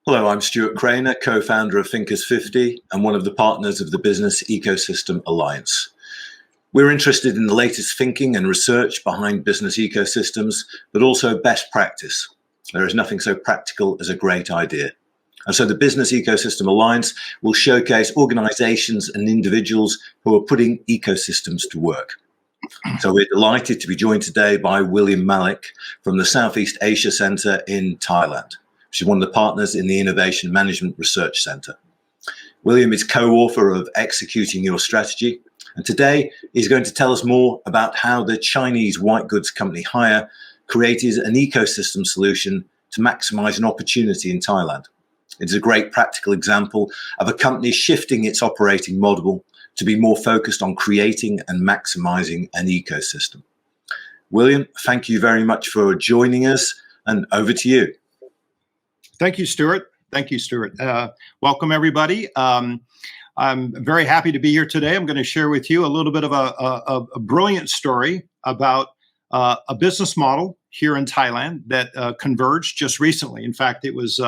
Hello, I'm Stuart Craner, co-founder of Thinkers 50 and one of the partners of the Business Ecosystem Alliance. We're interested in the latest thinking and research behind business ecosystems, but also best practice. There is nothing so practical as a great idea. And so the Business Ecosystem Alliance will showcase organizations and individuals who are putting ecosystems to work. So we're delighted to be joined today by William Malek from the Southeast Asia Center in Thailand. She's one of the partners in the Innovation Management Research Center. William is co-author of Executing Your Strategy, and today he's going to tell us more about how the Chinese white goods company Haier created an ecosystem solution to maximize an opportunity in Thailand. It's a great practical example of a company shifting its operating model to be more focused on creating and maximizing an ecosystem. William, thank you very much for joining us, and over to you. Thank you, Stuart. Thank you, Stuart. Welcome, everybody. I'm very happy to be here today. I'm going to share with you a little bit of a brilliant story about a business model here in Thailand that converged just recently. In fact, it was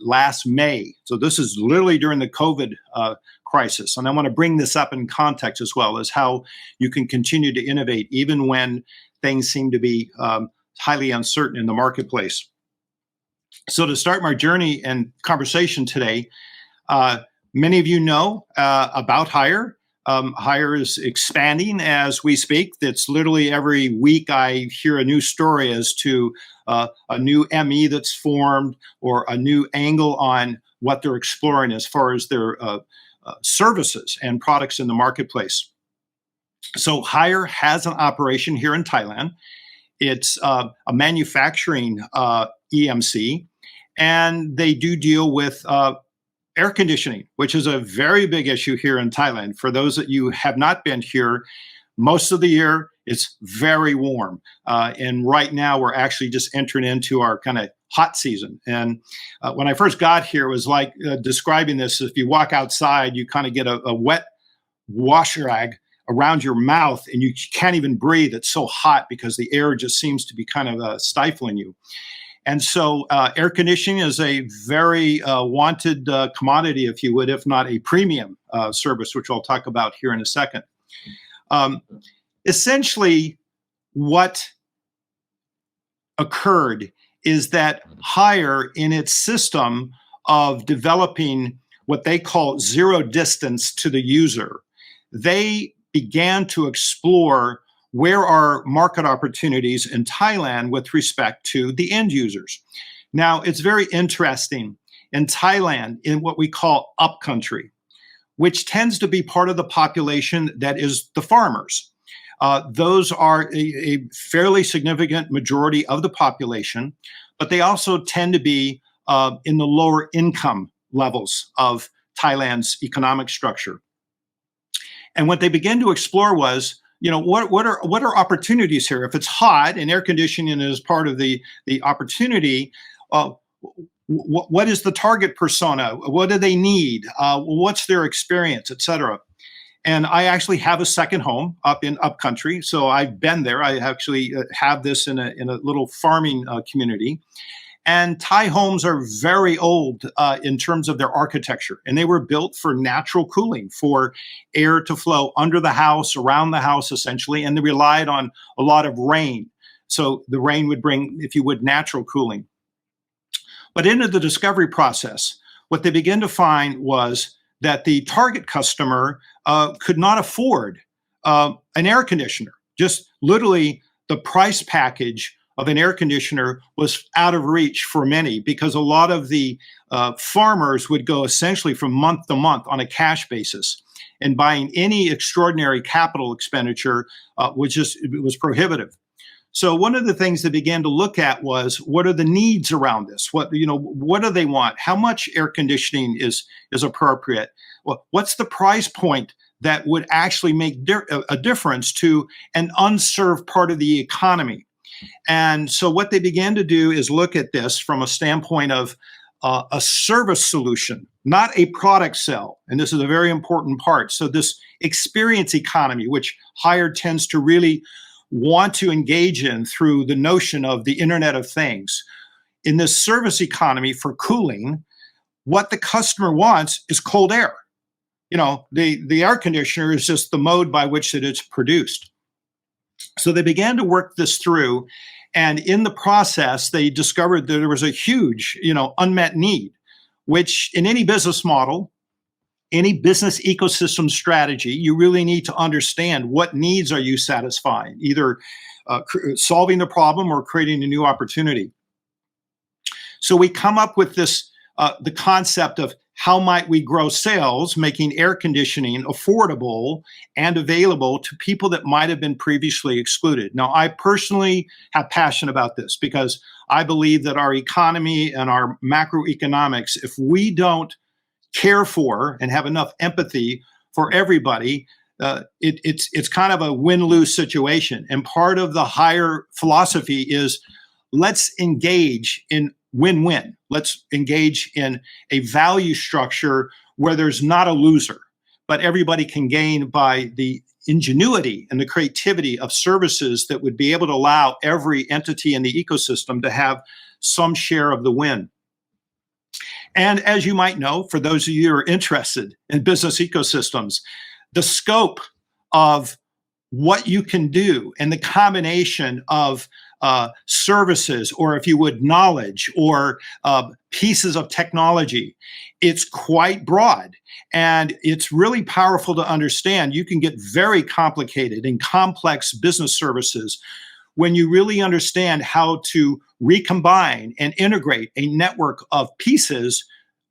last May. So this is literally during the COVID crisis. And I want to bring this up in context as well as how you can continue to innovate even when things seem to be highly uncertain in the marketplace. So to start my journey and conversation today, many of you know about Haier. Haier is expanding as we speak. It's literally every week I hear a new story as to a new ME that's formed or a new angle on what they're exploring as far as their services and products in the marketplace. So Haier has an operation here in Thailand. It's a manufacturing EMC, and they do deal with air conditioning, which is a very big issue here in Thailand. For those that you have not been here, most of the year it's very warm. And right now we're actually just entering into our kind of hot season. And when I first got here, it was like describing this. If you walk outside, you kind of get a wet wash rag around your mouth and you can't even breathe. It's so hot because the air just seems to be kind of stifling you. And so air conditioning is a very wanted commodity, if you would, if not a premium service, which I'll talk about here in a second. Essentially, what occurred is that Haier, in its system of developing what they call zero distance to the user, they began to explore where are market opportunities in Thailand with respect to the end users. Now, it's very interesting in Thailand, in what we call upcountry, which tends to be part of the population that is the farmers. Those are a fairly significant majority of the population, but they also tend to be in the lower income levels of Thailand's economic structure. And what they began to explore was, what are opportunities here? If it's hot and air conditioning is part of the opportunity, what is the target persona? What do they need? What's their experience, et cetera? And I actually have a second home up in upcountry, so I've been there. I actually have this in a little farming community. And Thai homes are very old in terms of their architecture, and they were built for natural cooling, for air to flow under the house, around the house, essentially, and they relied on a lot of rain. So the rain would bring, if you would, natural cooling. But into the discovery process, what they began to find was that the target customer could not afford an air conditioner. Just literally the price package of an air conditioner was out of reach for many, because a lot of the farmers would go essentially from month to month on a cash basis, and buying any extraordinary capital expenditure was prohibitive. So one of the things they began to look at was, what are the needs around this? What do they want? How much air conditioning is appropriate? What's the price point that would actually make a difference to an unserved part of the economy? And so what they began to do is look at this from a standpoint of a service solution, not a product sell. And this is a very important part. So this experience economy, which Haier tends to really want to engage in through the notion of the Internet of Things, in this service economy for cooling, what the customer wants is cold air. The air conditioner is just the mode by which it is produced. So they began to work this through, and in the process, they discovered that there was a huge, unmet need, which in any business model, any business ecosystem strategy, you really need to understand what needs are you satisfying, either solving the problem or creating a new opportunity. So we come up with this, the concept of how might we grow sales, making air conditioning affordable and available to people that might have been previously excluded. Now, I personally have passion about this because I believe that our economy and our macroeconomics, if we don't care for and have enough empathy for everybody, it's kind of a win-lose situation. And part of the higher philosophy is let's engage in win-win. Let's engage in a value structure where there's not a loser, but everybody can gain by the ingenuity and the creativity of services that would be able to allow every entity in the ecosystem to have some share of the win. And as you might know, for those of you who are interested in business ecosystems, the scope of what you can do and the combination of services, or if you would, knowledge, or pieces of technology, it's quite broad. And it's really powerful to understand. You can get very complicated and complex business services when you really understand how to recombine and integrate a network of pieces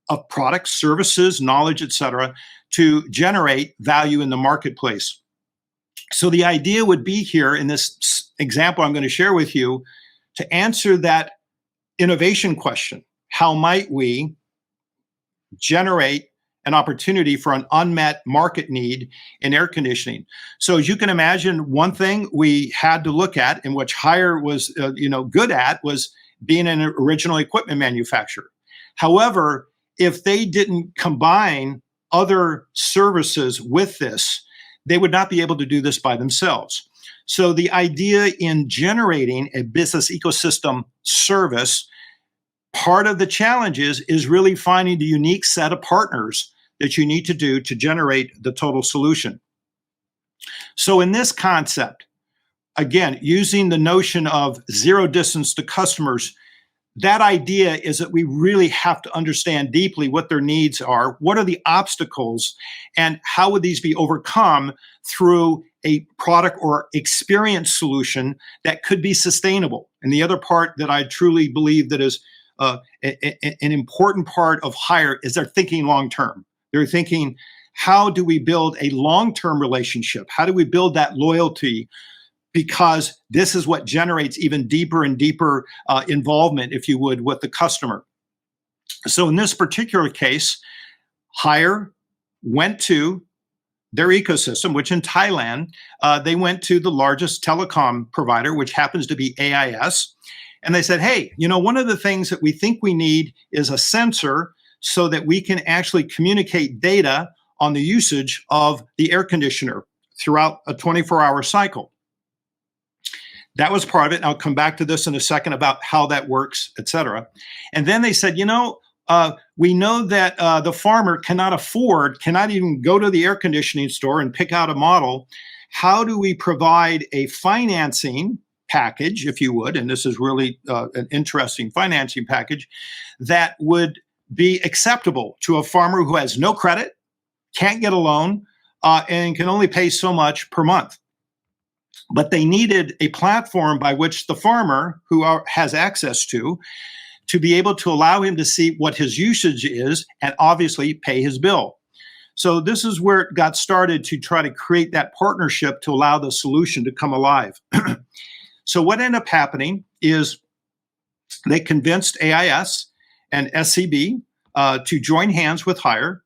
of products, services, knowledge, et cetera, to generate value in the marketplace. So the idea would be here in this example I'm going to share with you to answer that innovation question. How might we generate an opportunity for an unmet market need in air conditioning? So as you can imagine, one thing we had to look at, and which Haier was good at, was being an original equipment manufacturer. However, if they didn't combine other services with this, they would not be able to do this by themselves. So the idea in generating a business ecosystem service, part of the challenge is really finding the unique set of partners that you need to do to generate the total solution. So in this concept, again, using the notion of zero distance to customers, that idea is that we really have to understand deeply what their needs are, what are the obstacles, and how would these be overcome through a product or experience solution that could be sustainable. And the other part that I truly believe that is an important part of Haier is they're thinking long-term. They're thinking, how do we build a long-term relationship? How do we build that loyalty? Because this is what generates even deeper and deeper involvement, if you would, with the customer. So in this particular case, Haier went to their ecosystem, which in Thailand, they went to the largest telecom provider, which happens to be AIS. And they said, hey, one of the things that we think we need is a sensor so that we can actually communicate data on the usage of the air conditioner throughout a 24-hour cycle. That was part of it. I'll come back to this in a second about how that works, et cetera. And then they said, we know that the farmer cannot even go to the air conditioning store and pick out a model. How do we provide a financing package, if you would, and this is really an interesting financing package, that would be acceptable to a farmer who has no credit, can't get a loan, and can only pay so much per month? But they needed a platform by which the farmer has access to be able to allow him to see what his usage is and obviously pay his bill. So this is where it got started to try to create that partnership to allow the solution to come alive. So what ended up happening is they convinced AIS and SCB to join hands with Haier.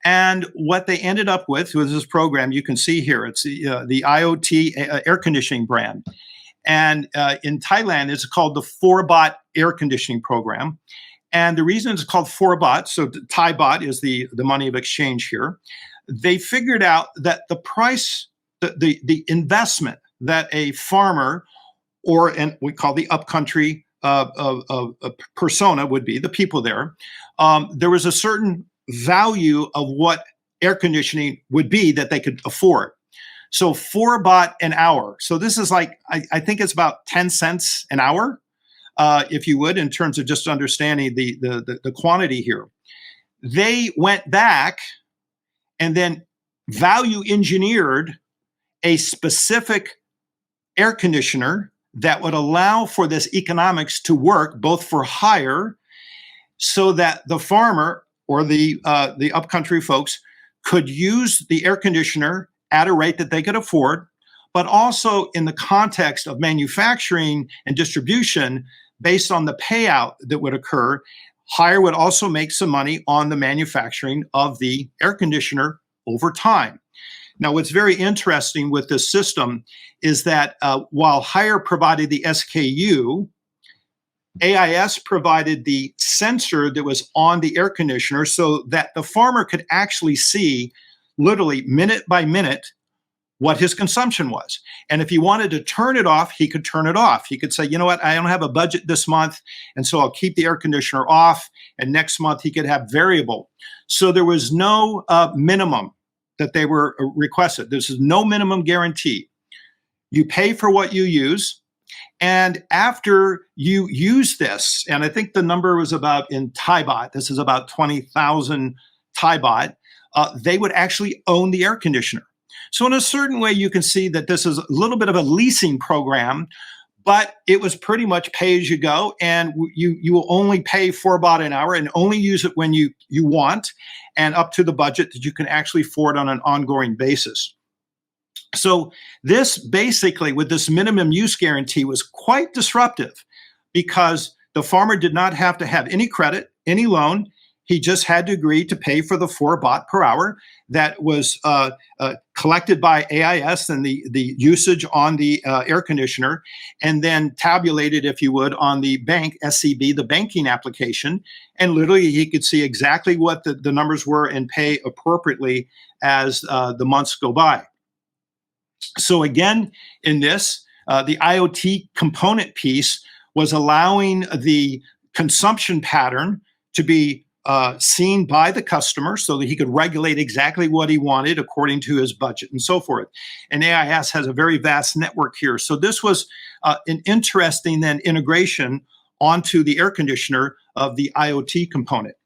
And what they ended up with was this program you can see here. It's the IoT air conditioning brand. And in Thailand, it's called the 4-baht air conditioning program. And the reason it's called 4-baht, so Thai baht is the money of exchange here. They figured out that the price, the investment that a farmer, or we call the upcountry persona would be, the people there, there was a certain value of what air conditioning would be that they could afford. So 4 baht an hour. So this is like, I think it's about 10 cents an hour, if you would, in terms of just understanding the quantity here. They went back and then value engineered a specific air conditioner that would allow for this economics to work both for hire, so that the farmer or the upcountry folks could use the air conditioner at a rate that they could afford, but also in the context of manufacturing and distribution, based on the payout that would occur, hire would also make some money on the manufacturing of the air conditioner over time. Now, what's very interesting with this system is that while hire provided the SKU, AIS provided the sensor that was on the air conditioner so that the farmer could actually see, literally minute by minute, what his consumption was. And if he wanted to turn it off, he could turn it off. He could say, you know what, I don't have a budget this month, and so I'll keep the air conditioner off, and next month he could have variable. So there was no minimum that they were requested. This is no minimum guarantee. You pay for what you use. And after you use this, and I think the number was about in Thai baht, this is about 20,000 Thai baht, they would actually own the air conditioner. So in a certain way, you can see that this is a little bit of a leasing program, but it was pretty much pay as you go, and you will only pay 4 baht an hour and only use it when you want, and up to the budget that you can actually afford on an ongoing basis. So this basically, with this minimum use guarantee, was quite disruptive, because the farmer did not have to have any credit, any loan. He just had to agree to pay for the 4 baht per hour that was collected by AIS and the usage on the air conditioner, and then tabulated, if you would, on the bank, SCB, the banking application. And literally he could see exactly what the numbers were and pay appropriately as the months go by. So again, in this, the IoT component piece was allowing the consumption pattern to be seen by the customer so that he could regulate exactly what he wanted according to his budget and so forth. And AIS has a very vast network here. So this was an interesting then integration onto the air conditioner of the IoT component.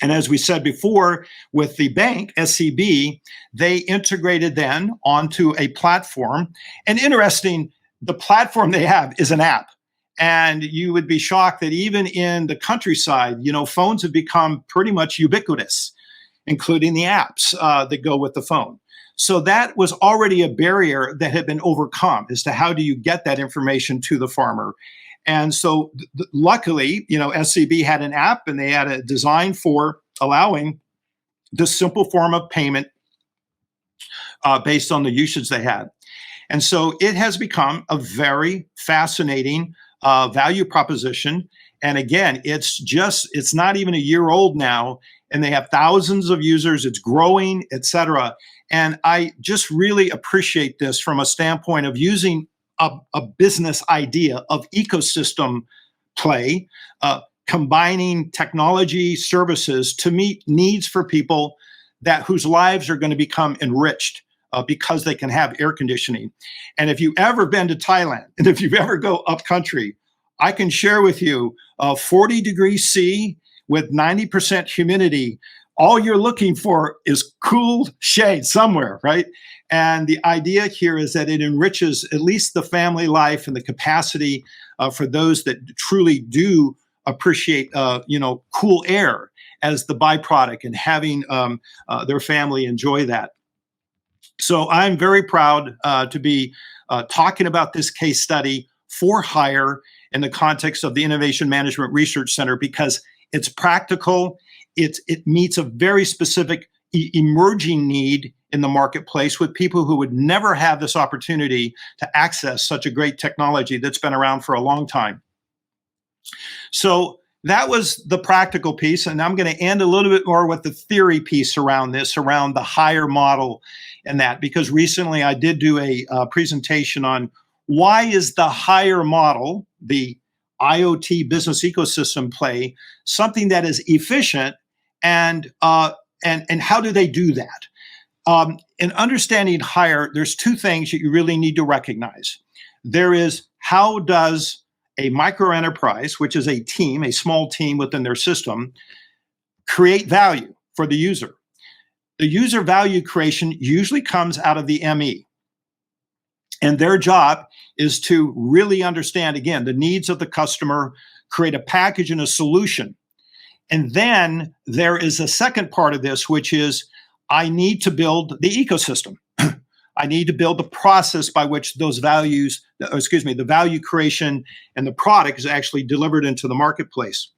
And as we said before, with the bank, SCB, they integrated then onto a platform. And interesting, the platform they have is an app. And you would be shocked that even in the countryside, phones have become pretty much ubiquitous, including the apps that go with the phone. So that was already a barrier that had been overcome as to how do you get that information to the farmer. And so luckily, SCB had an app, and they had a design for allowing this simple form of payment based on the usage they had. And so it has become a very fascinating value proposition. And again, it's not even a year old now, and they have thousands of users. It's growing, et cetera. And I just really appreciate this from a standpoint of using a business idea of ecosystem play, combining technology services to meet needs for people whose lives are going to become enriched because they can have air conditioning. And if you've ever been to Thailand, and if you've ever go up country, I can share with you 40 degrees C with 90% humidity. All you're looking for is cool shade somewhere, right? And the idea here is that it enriches at least the family life and the capacity for those that truly do appreciate, cool air as the byproduct, and having their family enjoy that. So I'm very proud to be talking about this case study for hire in the context of the Innovation Management Research Center, because it's practical. It meets a very specific emerging need in the marketplace with people who would never have this opportunity to access such a great technology that's been around for a long time. So that was the practical piece. And I'm going to end a little bit more with the theory piece around this, around the hire model and that, because recently I did do a presentation on why is the hire model, the IoT business ecosystem play, something that is efficient, and how do they do that? In understanding hire, there's two things that you really need to recognize. There is, how does a micro enterprise, which is a team, a small team within their system, create value for the user? The user value creation usually comes out of the ME. And their job is to really understand, again, the needs of the customer, create a package and a solution. And then there is a second part of this, which is, I need to build the ecosystem. I need to build the process by which those values, the value creation and the product is actually delivered into the marketplace.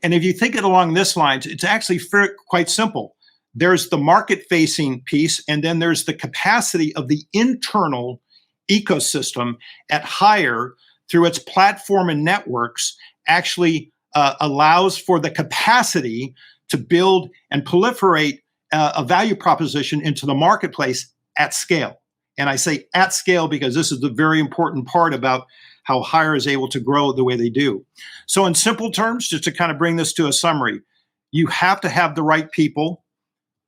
And if you think it along this lines, it's actually quite simple. There's the market-facing piece, and then there's the capacity of the internal ecosystem at Hire through its platform and networks actually allows for the capacity to build and proliferate a value proposition into the marketplace at scale. And I say at scale because this is the very important part about how Hire is able to grow the way they do. So in simple terms, just to kind of bring this to a summary, you have to have the right people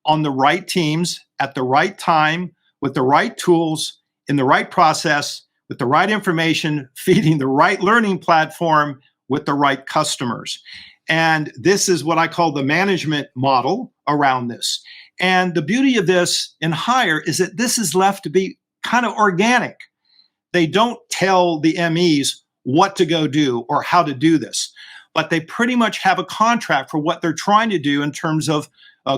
on the right teams at the right time with the right tools in the right process with the right information, feeding the right learning platform with the right customers. And this is what I call the management model around this. And the beauty of this in Hire is that this is left to be kind of organic. They don't tell the MEs what to go do or how to do this, but they pretty much have a contract for what they're trying to do in terms of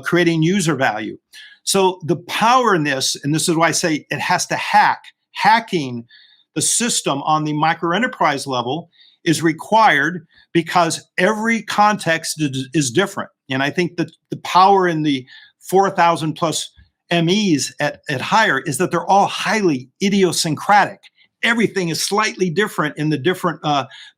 creating user value. So the power in this, and this is why I say it has to hacking the system on the micro enterprise level is required because every context is different. And I think that the power in the 4,000 plus MEs at Hire is that they're all highly idiosyncratic. Everything is slightly different in the different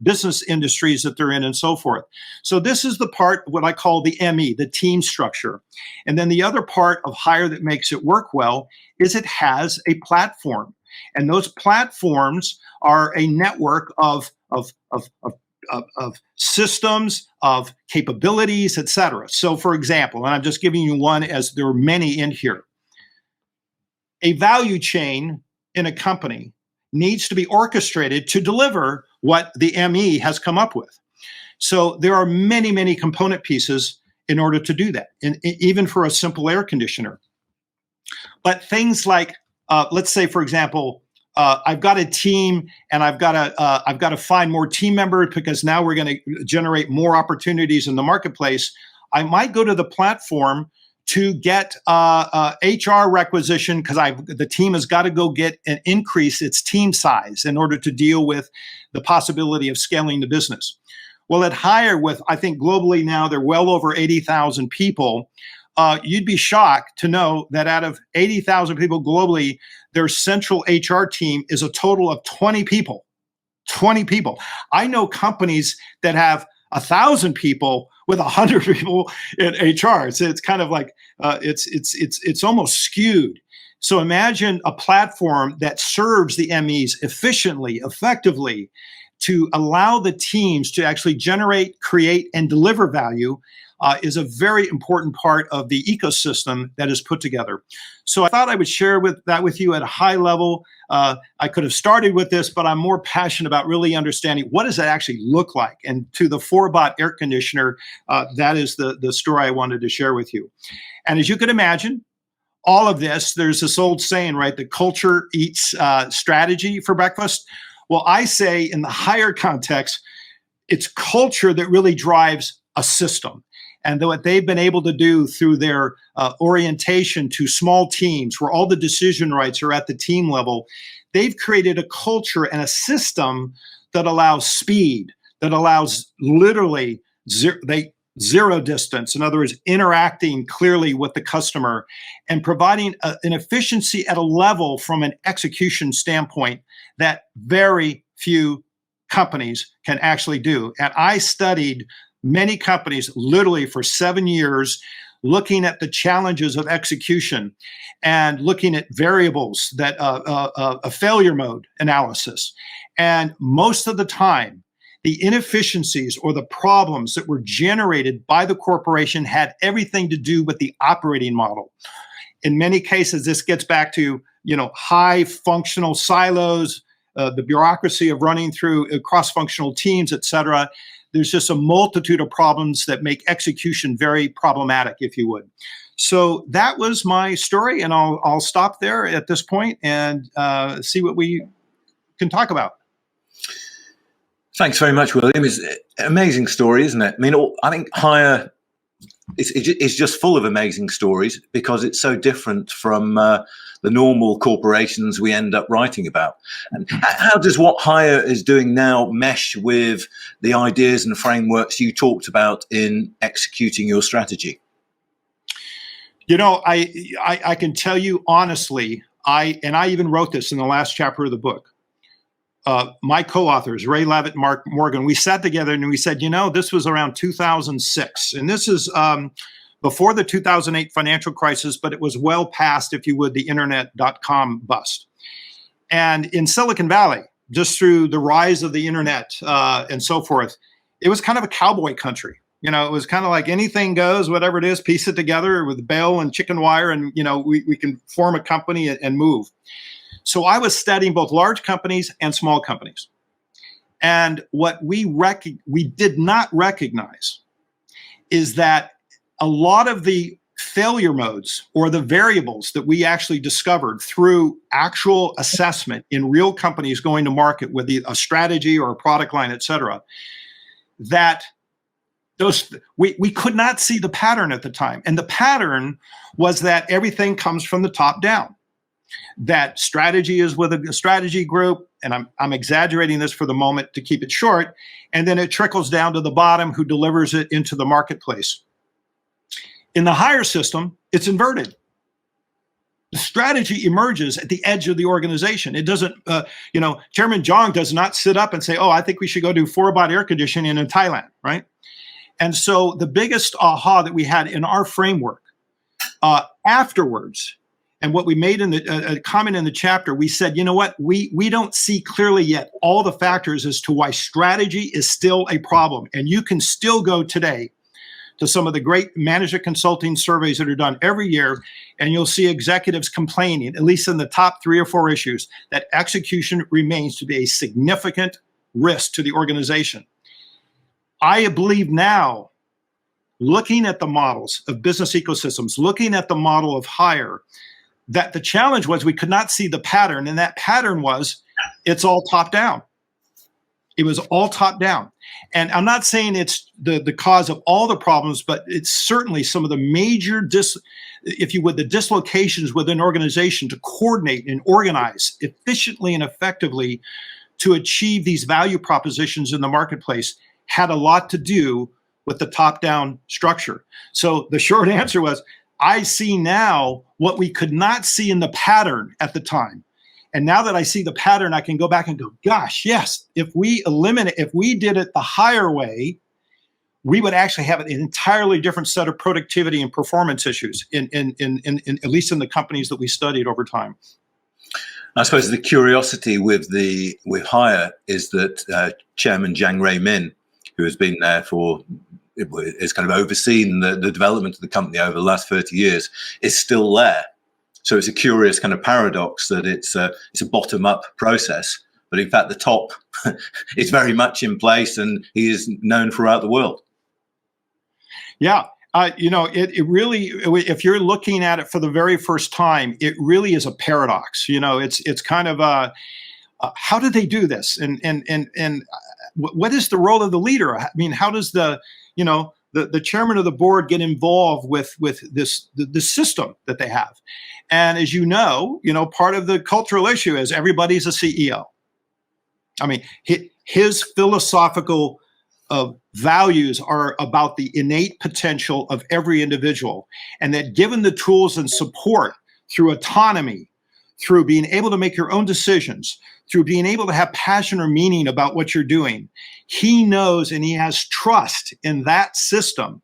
business industries that they're in and so forth. So this is the part, what I call the ME, the team structure. And then the other part of Hire that makes it work well is it has a platform. And those platforms are a network of systems, of capabilities, et cetera. So for example, and I'm just giving you one as there are many in here, a value chain in a company needs to be orchestrated to deliver what the ME has come up with. So there are many, many component pieces in order to do that, and even for a simple air conditioner. But things like, let's say, for example, I've got a team and I've got to find more team members because now we're going to generate more opportunities in the marketplace. I might go to the platform to get HR requisition because the team has got to go get and increase its team size in order to deal with the possibility of scaling the business. Well, at Hire, with I think globally now they're well over 80,000 people. You'd be shocked to know that out of 80,000 people globally, their central HR team is a total of 20 people. 20 people. I know companies that have 1,000 people with 100 people in HR. So it's kind of like it's almost skewed. So imagine a platform that serves the MEs efficiently, effectively, to allow the teams to actually generate, create, and deliver value. Is a very important part of the ecosystem that is put together. So I thought I would share that with you at a high level. I could have started with this, but I'm more passionate about really understanding what does that actually look like. And to the 4-bot air conditioner, that is the story I wanted to share with you. And as you can imagine, all of this, there's this old saying, right? The culture eats strategy for breakfast. Well, I say in the Hire context, it's culture that really drives a system. And what they've been able to do through their orientation to small teams where all the decision rights are at the team level, they've created a culture and a system that allows speed, that allows literally zero distance. In other words, interacting clearly with the customer and providing an efficiency at a level from an execution standpoint that very few companies can actually do. And I studied many companies literally for 7 years, looking at the challenges of execution and looking at variables that a failure mode analysis. And most of the time, the inefficiencies or the problems that were generated by the corporation had everything to do with the operating model. In many cases, this gets back to, high functional silos, the bureaucracy of running through cross-functional teams, et cetera. There's just a multitude of problems that make execution very problematic, if you would. So that was my story, and I'll stop there at this point and see what we can talk about. Thanks very much, William. It's an amazing story, isn't it? I mean, I think Hire is just full of amazing stories because it's so different from the normal corporations we end up writing about. And how does what Hire is doing now mesh with the ideas and frameworks you talked about in executing your strategy? I can tell you honestly, I even wrote this in the last chapter of the book. My co-authors, Ray Levitt and Mark Morgan, we sat together and we said, this was around 2006. And this is before the 2008 financial crisis, but it was well past, if you would, the internet.com bust. And in Silicon Valley, just through the rise of the internet and so forth, it was kind of a cowboy country. It was kind of like anything goes, whatever it is, piece it together with bell and chicken wire, and, we can form a company and move. So I was studying both large companies and small companies. And what we did not recognize is that a lot of the failure modes or the variables that we actually discovered through actual assessment in real companies going to market with a strategy or a product line, et cetera, that we could not see the pattern at the time. And the pattern was that everything comes from the top down. That strategy is with a strategy group, and I'm exaggerating this for the moment to keep it short, and then it trickles down to the bottom who delivers it into the marketplace. In the Hire system, it's inverted. The strategy emerges at the edge of the organization. It doesn't, Chairman Jong does not sit up and say, I think we should go do 4-baht air conditioning in Thailand, right? And so the biggest aha that we had in our framework afterwards, and what we made in the comment in the chapter, we said, we don't see clearly yet all the factors as to why strategy is still a problem. And you can still go today to some of the great management consulting surveys that are done every year, and you'll see executives complaining, at least in the top 3 or 4 issues, that execution remains to be a significant risk to the organization. I believe now, looking at the models of business ecosystems, looking at the model of Hire, that the challenge was we could not see the pattern, and that pattern was it's all top down. It was all top down. And I'm not saying it's the cause of all the problems, but it's certainly some of the major, the dislocations within an organization to coordinate and organize efficiently and effectively to achieve these value propositions in the marketplace had a lot to do with the top-down structure. So the short answer was, I see now what we could not see in the pattern at the time. And now that I see the pattern, I can go back and go, gosh, yes, if we did it the Hire way, we would actually have an entirely different set of productivity and performance issues in at least in the companies that we studied over time. I suppose the curiosity with Hire is that Chairman Jiang Rui-min, who has been there is kind of overseen the development of the company over the last 30 years, is still there. So it's a curious kind of paradox that it's a bottom-up process, but in fact the top is very much in place, and he is known throughout the world. Yeah, it really, if you're looking at it for the very first time, it really is a paradox. It's kind of how did they do this, and what is the role of the leader? I mean, how does the chairman of the board get involved with the system that they have? And as part of the cultural issue is everybody's a CEO. I mean, his philosophical values are about the innate potential of every individual, and that given the tools and support through autonomy, through being able to make your own decisions, through being able to have passion or meaning about what you're doing, he knows and he has trust in that system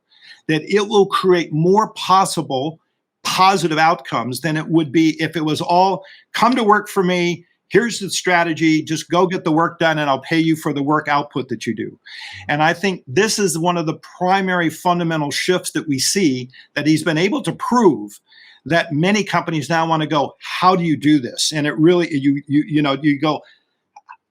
that it will create more possible positive outcomes than it would be if it was all come to work for me, Here's the strategy. Just go get the work done, and I'll pay you for the work output that you do. And I think this is one of the primary fundamental shifts that we see, that he's been able to prove that many companies now want to go, how do you do this? And it really, you go,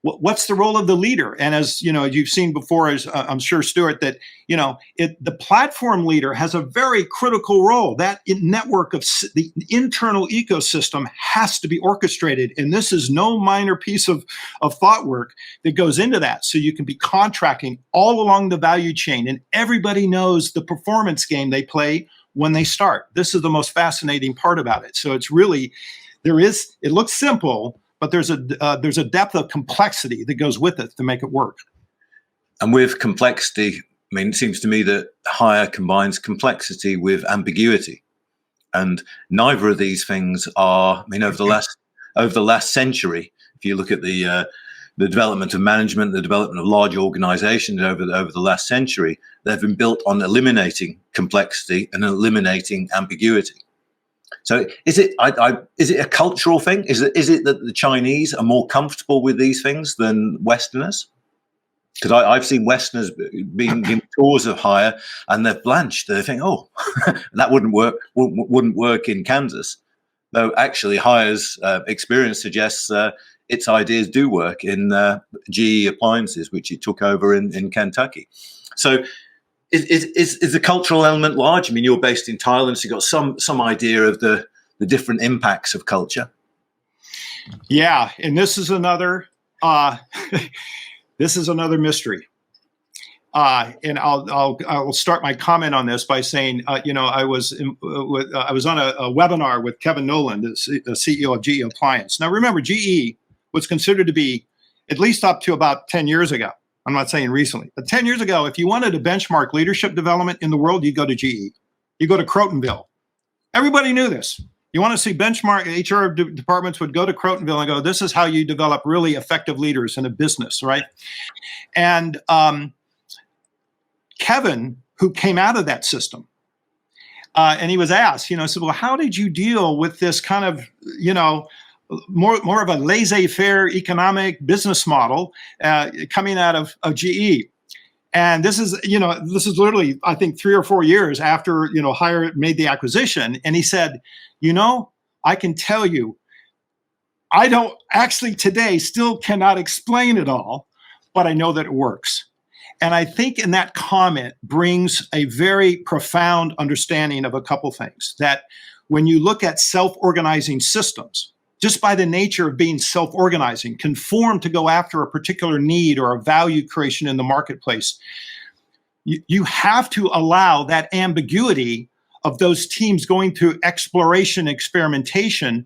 what's the role of the leader? And as you know, you've seen before, as I'm sure, Stuart, that the platform leader has a very critical role. That network of the internal ecosystem has to be orchestrated, and this is no minor piece of thought work that goes into that. So you can be contracting all along the value chain, and everybody knows the performance game they play when they start. This is the most fascinating part about it. So it's really, it looks simple, but there's a depth of complexity that goes with it to make it work. And with complexity, I mean, it seems to me that hire combines complexity with ambiguity, and neither of these things are. I mean, over the last century, if you look at the development of management, the development of large organizations over the last century, they've been built on eliminating complexity and eliminating ambiguity. So is it a cultural thing? Is it that the Chinese are more comfortable with these things than Westerners? Because I've seen Westerners being given tours of hire and they're blanched. They think, oh, that wouldn't work in Kansas. Though actually hire's experience suggests its ideas do work in GE Appliances, which it took over in Kentucky. So is the cultural element large? I mean, you're based in Thailand, so you've got some idea of the different impacts of culture. Yeah, and this is another mystery. And I'll start my comment on this by saying, I was on a webinar with Kevin Nolan, the CEO of GE Appliance. Now, remember, GE was considered to be, at least up to about 10 years ago. I'm not saying recently, but 10 years ago, if you wanted to benchmark leadership development in the world, you go to GE. You go to Crotonville. Everybody knew this. You want to see benchmark, HR departments would go to Crotonville and go, this is how you develop really effective leaders in a business, right? And Kevin, who came out of that system, and he was asked, said, well, how did you deal with this kind of, more of a laissez-faire economic business model coming out of GE? And this is literally, I think, 3 or 4 years after, Hire made the acquisition. And he said, I can tell you, I don't actually today still cannot explain it all, but I know that it works. And I think in that comment brings a very profound understanding of a couple things. That when you look at self-organizing systems, just by the nature of being self-organizing, conform to go after a particular need or a value creation in the marketplace, you have to allow that ambiguity of those teams going through exploration, experimentation,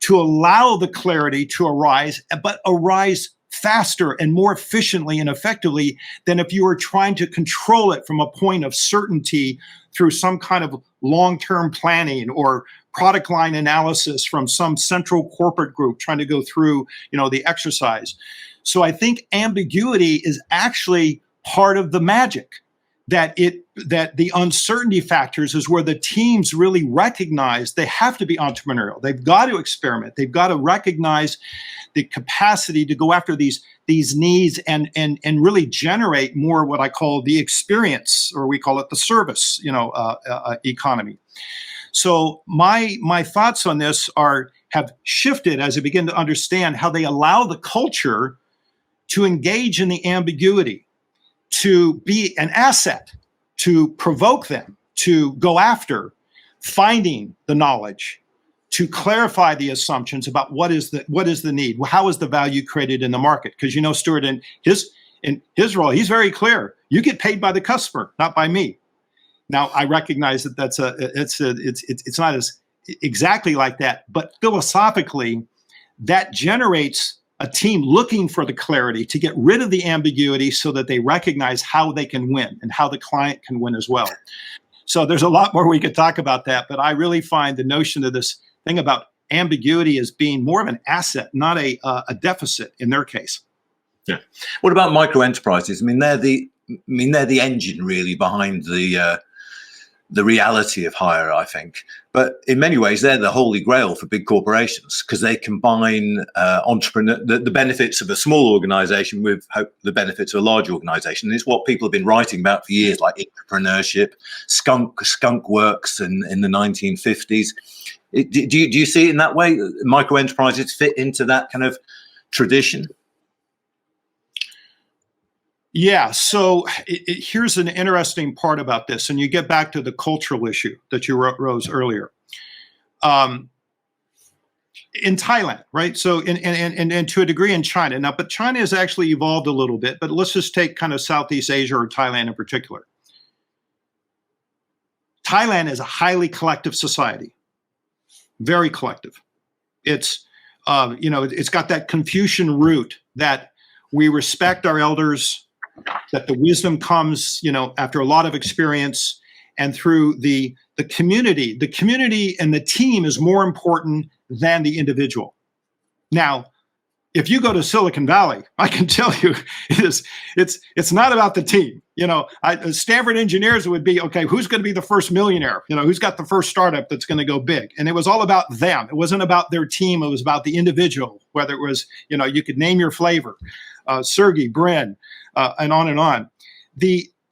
to allow the clarity to arise, but arise faster and more efficiently and effectively than if you were trying to control it from a point of certainty through some kind of long-term planning or product line analysis from some central corporate group trying to go through, the exercise. So I think ambiguity is actually part of the magic, that the uncertainty factors is where the teams really recognize they have to be entrepreneurial. They've got to experiment. They've got to recognize the capacity to go after these needs and really generate more what I call the experience, or we call it the service, economy. So my thoughts on this have shifted as I begin to understand how they allow the culture to engage in the ambiguity, to be an asset, to provoke them, to go after finding the knowledge, to clarify the assumptions about what is the need, how is the value created in the market. Because Stuart, in his role, he's very clear. You get paid by the customer, not by me. Now, I recognize that it's not as exactly like that, but philosophically, that generates a team looking for the clarity to get rid of the ambiguity so that they recognize how they can win and how the client can win as well. So there's a lot more we could talk about that, but I really find the notion of this thing about ambiguity as being more of an asset, not a deficit in their case. Yeah. What about micro enterprises? I mean, they're the engine really behind the the reality of hire, I think. But in many ways, they're the holy grail for big corporations because they combine the benefits of a small organization with the benefits of a large organization. And it's what people have been writing about for years, like entrepreneurship, skunk works in the 1950s. Do you see it in that way? Micro enterprises fit into that kind of tradition? Yeah, so here's an interesting part about this, and you get back to the cultural issue that you rose earlier. In Thailand, right? So, and to a degree in China. Now, but China has actually evolved a little bit, but let's just take kind of Southeast Asia or Thailand in particular. Thailand is a highly collective society, very collective. It's, it's got that Confucian root that we respect our elders, that the wisdom comes, after a lot of experience and through the community. The community and the team is more important than the individual. Now, if you go to Silicon Valley, I can tell you it's not about the team. Stanford engineers would be, okay, who's going to be the first millionaire? Who's got the first startup that's going to go big? And it was all about them. It wasn't about their team. It was about the individual, whether it was, you could name your flavor, Sergey, Brin, and on and on.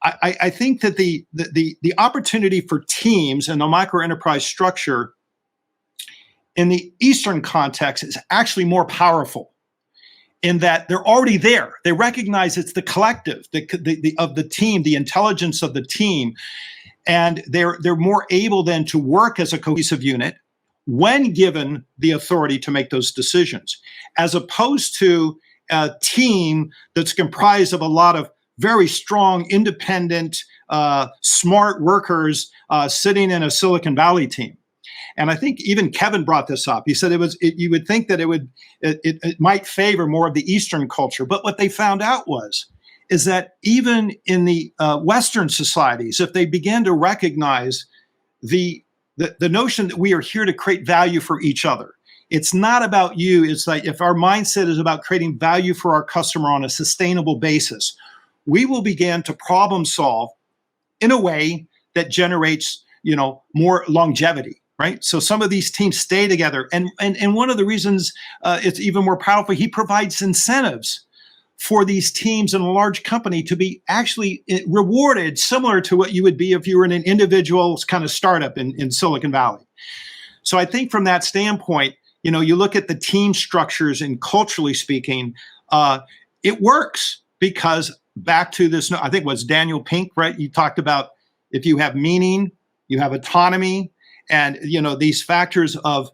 I think that the opportunity for teams and the micro enterprise structure in the Eastern context is actually more powerful in that they're already there. They recognize it's the collective of the team, the intelligence of the team, and they're more able then to work as a cohesive unit when given the authority to make those decisions, as opposed to a team that's comprised of a lot of very strong, independent, smart workers sitting in a Silicon Valley team. And I think even Kevin brought this up. He said you would think that it might favor more of the Eastern culture. But what they found out is that even in the Western societies, if they began to recognize the notion that we are here to create value for each other, it's not about you. It's like if our mindset is about creating value for our customer on a sustainable basis, we will begin to problem solve in a way that generates, more longevity, right? So some of these teams stay together. And one of the reasons it's even more powerful, he provides incentives for these teams in a large company to be actually rewarded similar to what you would be if you were in an individual kind of startup in Silicon Valley. So I think from that standpoint, you look at the team structures and culturally speaking, it works because back to this, I think it was Daniel Pink, right? You talked about if you have meaning, you have autonomy, and these factors of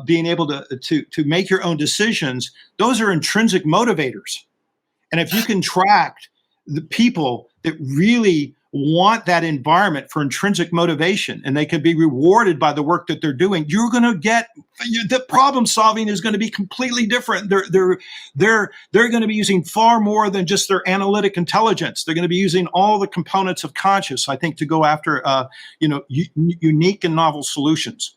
being able to make your own decisions, those are intrinsic motivators. And if you can track the people that really want that environment for intrinsic motivation, and they can be rewarded by the work that they're doing, you're going to get the problem solving is going to be completely different. They're going to be using far more than just their analytic intelligence. They're going to be using all the components of conscious, I think, to go after unique and novel solutions.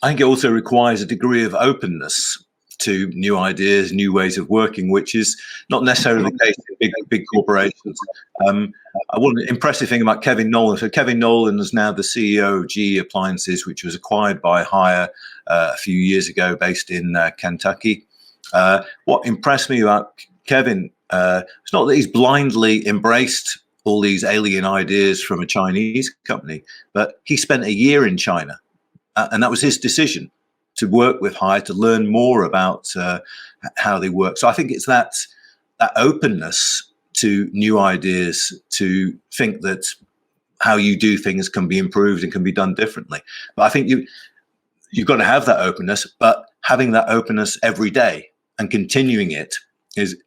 I think it also requires a degree of openness to new ideas, new ways of working, which is not necessarily the case in big corporations. One impressive thing about Kevin Nolan. So Kevin Nolan is now the CEO of GE Appliances, which was acquired by Haier a few years ago, based in Kentucky. What impressed me about Kevin, it's not that he's blindly embraced all these alien ideas from a Chinese company, but he spent a year in China, and that was his decision to work with Haier, to learn more about how they work. So I think it's that openness to new ideas, to think that how you do things can be improved and can be done differently. But I think you've got to have that openness, but having that openness every day and continuing it is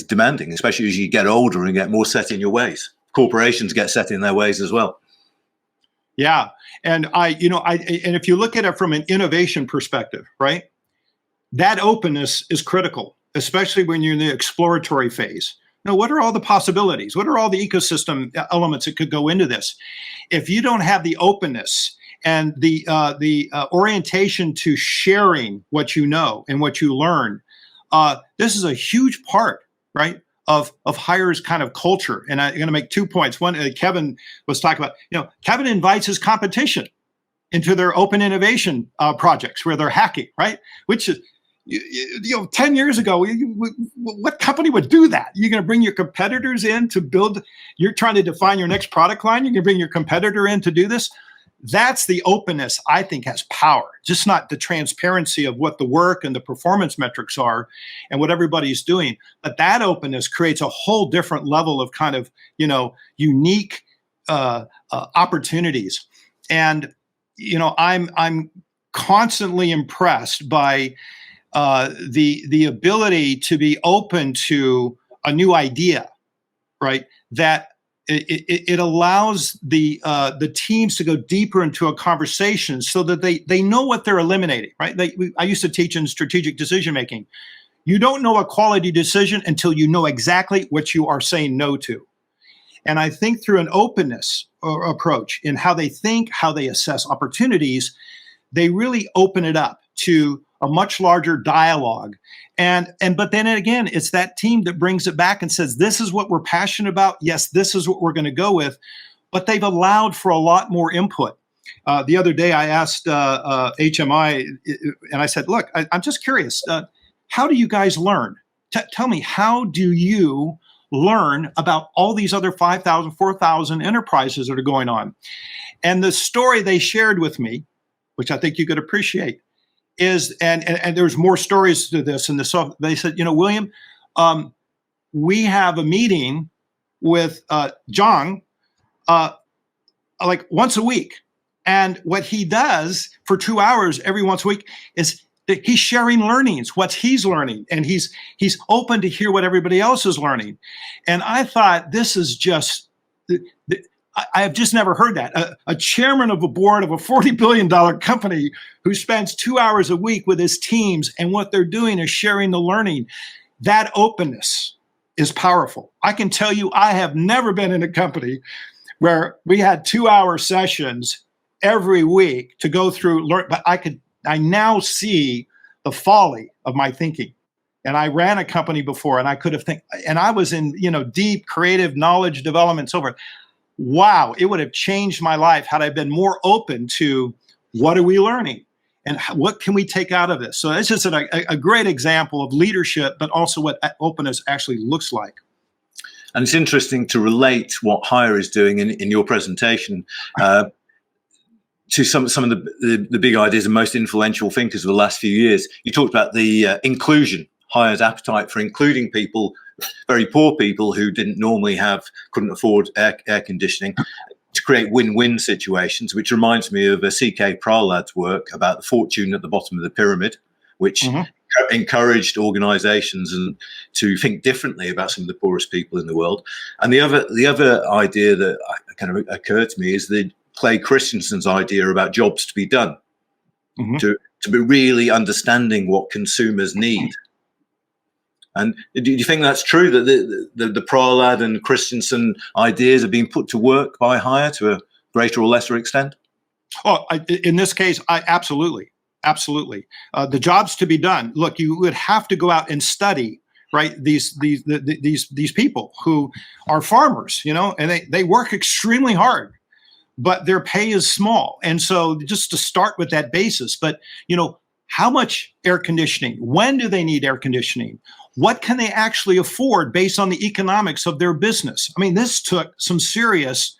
demanding, especially as you get older and get more set in your ways. Corporations get set in their ways as well. Yeah. And and if you look at it from an innovation perspective, right, that openness is critical, especially when you're in the exploratory phase. Now, what are all the possibilities? What are all the ecosystem elements that could go into this? If you don't have the openness and the orientation to sharing what you know and what you learn, this is a huge part, right, of Hire's kind of culture. And I'm going to make 2 points. One, Kevin was talking about, Kevin invites his competition into their open innovation projects where they're hacking, right? Which is, 10 years ago, what company would do that? You're going to bring your competitors in to build, you're trying to define your next product line. You're going to bring your competitor in to do this. That's the openness I think has power, just not the transparency of what the work and the performance metrics are and what everybody's doing. But that openness creates a whole different level of kind of, unique opportunities. And, I'm constantly impressed by the ability to be open to a new idea, right? That it allows the teams to go deeper into a conversation so that they know what they're eliminating, right? I used to teach in strategic decision making. You don't know a quality decision until you know exactly what you are saying no to. And I think through an openness approach in how they think, how they assess opportunities, they really open it up to a much larger dialogue. But then again, it's that team that brings it back and says, this is what we're passionate about. Yes, this is what we're going to go with. But they've allowed for a lot more input. The other day, I asked HMI, and I said, look, I'm just curious. How do you guys learn? Tell me, how do you learn about all these other 5,000, 4,000 enterprises that are going on? And the story they shared with me, which I think you could appreciate, is, and there's more stories to this, and they said, William, we have a meeting with John like once a week. And what he does for 2 hours every once a week is that he's sharing learnings, what he's learning, and he's open to hear what everybody else is learning. And I thought, this is just, I have just never heard that. A chairman of a board of a $40 billion company who spends 2 hours a week with his teams, and what they're doing is sharing the learning. That openness is powerful. I can tell you, I have never been in a company where we had 2-hour sessions every week to go through, but I now see the folly of my thinking. And I ran a company before, and I could have and I was in, deep creative knowledge development, so forth. Wow, it would have changed my life had I been more open to what are we learning and what can we take out of this. So it's just a great example of leadership, but also what openness actually looks like. And it's interesting to relate what Hire is doing in your presentation to some of the big ideas and most influential thinkers of the last few years. You talked about the inclusion, Hire's appetite for including people, very poor people who couldn't afford air conditioning, to create win-win situations, which reminds me of a C.K. Prahalad's work about the fortune at the bottom of the pyramid, which encouraged organizations to think differently about some of the poorest people in the world. And the other idea that kind of occurred to me is the Clay Christensen's idea about jobs to be done, to be really understanding what consumers need. And do you think that's true, that the Prahalad and Christensen ideas are being put to work by Hire to a greater or lesser extent? Well, in this case, absolutely. The jobs to be done. Look, you would have to go out and study, right? These people who are farmers, and they work extremely hard, but their pay is small. And so just to start with that basis, but how much air conditioning? When do they need air conditioning? What can they actually afford based on the economics of their business? I mean, this took some serious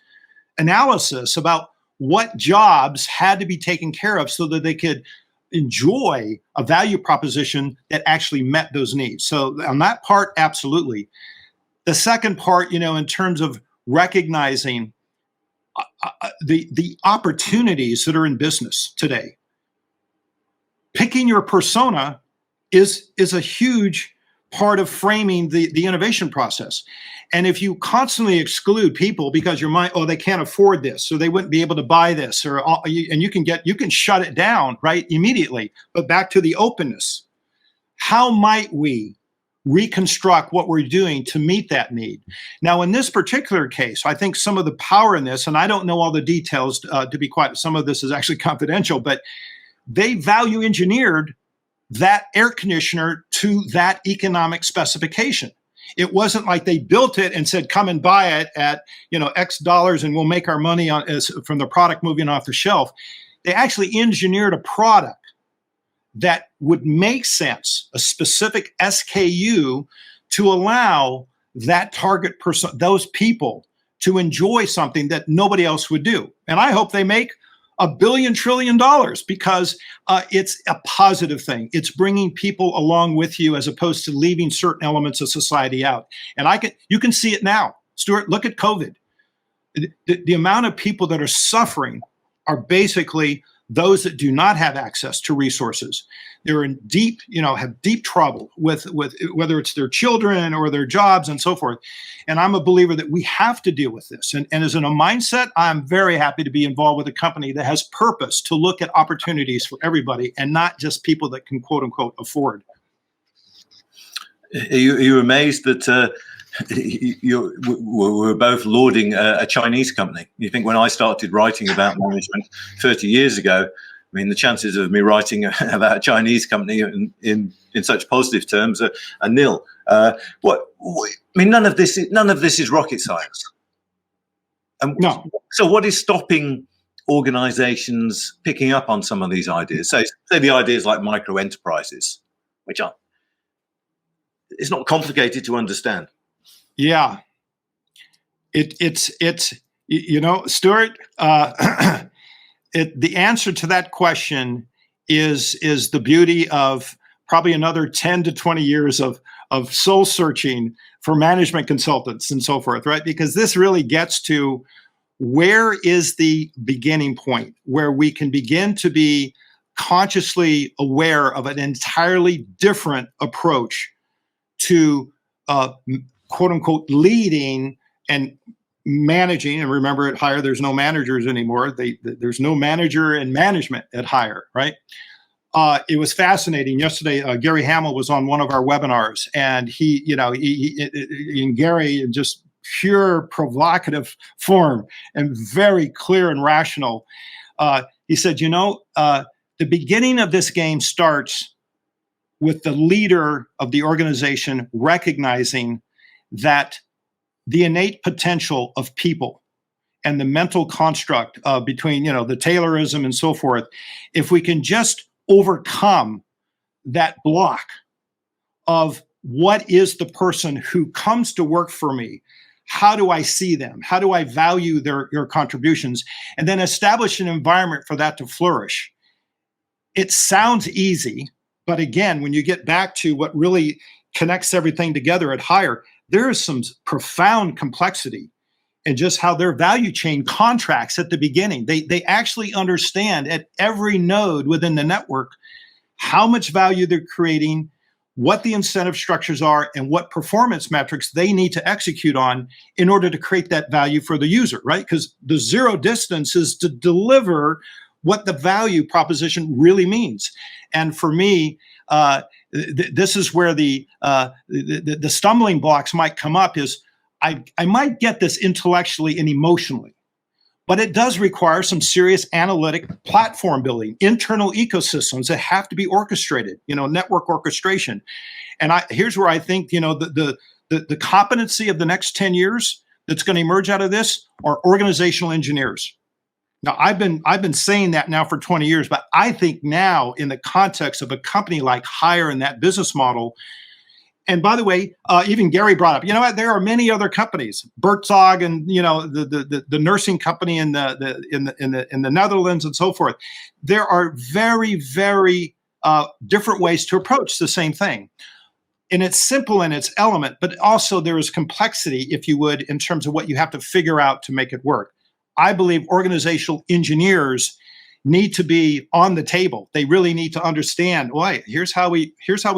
analysis about what jobs had to be taken care of so that they could enjoy a value proposition that actually met those needs. So on that part, absolutely. The second part, in terms of recognizing the opportunities that are in business today, picking your persona is a huge part of framing the innovation process. And if you constantly exclude people because your mind, they can't afford this, or they wouldn't be able to buy this, and you can shut it down right immediately. But back to the openness, how might we reconstruct what we're doing to meet that need? Now, in this particular case, I think some of the power in this, and I don't know all the details, to be quite, some of this is actually confidential, but they value engineered that air conditioner to that economic specification. It wasn't like they built it and said, come and buy it at, X dollars and we'll make our money from the product moving off the shelf. They actually engineered a product that would make sense, a specific SKU, to allow that target person, those people, to enjoy something that nobody else would do. And I hope they make $1 billion trillion because it's a positive thing. It's bringing people along with you as opposed to leaving certain elements of society out. And you can see it now. Stuart, look at COVID. The amount of people that are suffering are basically those that do not have access to resources. They're in have deep trouble with whether it's their children or their jobs and so forth. And I'm a believer that we have to deal with this. And as in a mindset, I'm very happy to be involved with a company that has purpose to look at opportunities for everybody and not just people that can, quote unquote, afford. Are you amazed that we're both lauding a Chinese company? You think when I started writing about management 30 years ago, I mean, the chances of me writing about a Chinese company in such positive terms are nil. None of this is rocket science. No. So what is stopping organizations picking up on some of these ideas? Say the ideas like micro enterprises, which it's not complicated to understand. Yeah. It's Stuart, the answer to that question is the beauty of probably another 10 to 20 years of soul searching for management consultants and so forth, right? Because this really gets to where is the beginning point where we can begin to be consciously aware of an entirely different approach to quote unquote leading and managing. And remember, at Hire, there's no managers anymore. There's no manager in management at Hire, right? It was fascinating. Yesterday, Gary Hamill was on one of our webinars, and he in Gary, in just pure provocative form and very clear and rational, he said, the beginning of this game starts with the leader of the organization recognizing that the innate potential of people and the mental construct between, the Taylorism and so forth, if we can just overcome that block of what is the person who comes to work for me, how do I see them, how do I value their contributions, and then establish an environment for that to flourish. It sounds easy, but again, when you get back to what really connects everything together at Hire, there is some profound complexity in just how their value chain contracts at the beginning. They actually understand at every node within the network how much value they're creating, what the incentive structures are, and what performance metrics they need to execute on in order to create that value for the user, right? Because the zero distance is to deliver what the value proposition really means. And for me, this is where the stumbling blocks might come up is I might get this intellectually and emotionally, but it does require some serious analytic platform building, internal ecosystems that have to be orchestrated, network orchestration. And here's where I think, the competency of the next 10 years that's going to emerge out of this are organizational engineers. Now, I've been saying that now for 20 years, but I think now in the context of a company like Hire and that business model, and by the way, even Gary brought up, there are many other companies, Bertzog and the nursing company in the Netherlands and so forth. There are very, very different ways to approach the same thing. And it's simple in its element, but also there is complexity, if you would, in terms of what you have to figure out to make it work. I believe organizational engineers need to be on the table. They really need to understand, here's how we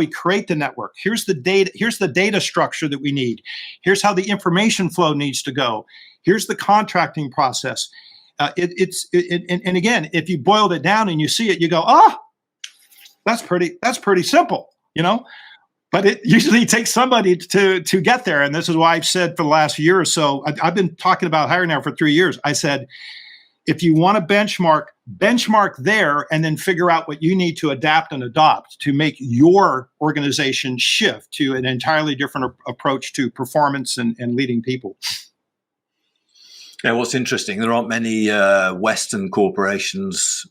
create the network. Here's the data structure that we need. Here's how the information flow needs to go. Here's the contracting process. And again, if you boiled it down and you see it, you go, that's pretty simple, But it usually takes somebody to get there. And this is why I've said for the last year or so, I've been talking about Hire now for 3 years. I said, if you want to benchmark there and then figure out what you need to adapt and adopt to make your organization shift to an entirely different approach to performance and leading people. Yeah, what's interesting, there aren't many Western corporations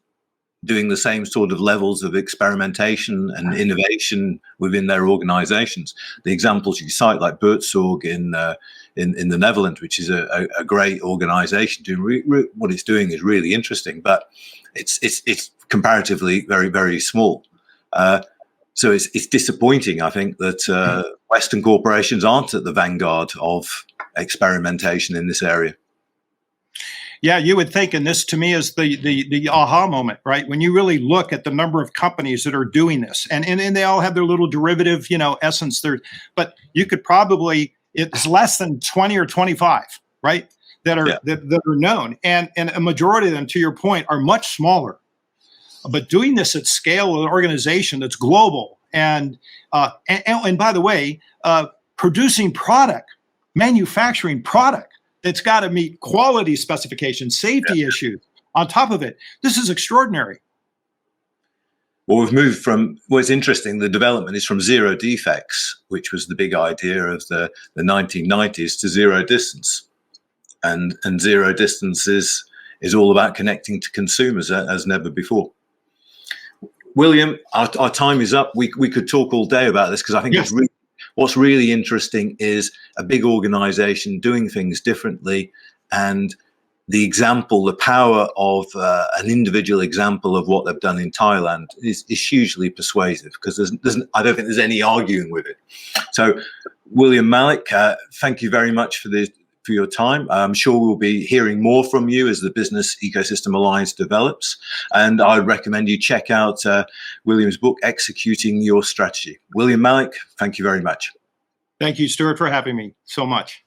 doing the same sort of levels of experimentation and innovation within their organizations. The examples you cite, like Buurtzorg in the Netherlands, which is a great organization, doing what it's doing is really interesting, but it's comparatively very, very small. So it's disappointing, I think, that Western corporations aren't at the vanguard of experimentation in this area. Yeah, you would think, and this to me is the aha moment, right? When you really look at the number of companies that are doing this, and they all have their little derivative, essence there, but you could probably, it's less than 20 or 25, right? That are known, and a majority of them, to your point, are much smaller. But doing this at scale with an organization that's global, and by the way, producing product, manufacturing product that's got to meet quality specifications, safety issues on top of it. This is extraordinary. Well, we've moved from, what's interesting, the development is from zero defects, which was the big idea of the 1990s, to zero distance. And zero distance is all about connecting to consumers as never before. William, our time is up. We could talk all day about this, because I think it's really, what's really interesting is a big organization doing things differently, and the power of an individual example of what they've done in Thailand is hugely persuasive, because I don't think there's any arguing with it. So, William Malek, thank you very much for your time. I'm sure we'll be hearing more from you as the Business Ecosystem Alliance develops. And I would recommend you check out William's book, Executing Your Strategy. William Malek, thank you very much. Thank you, Stuart, for having me so much.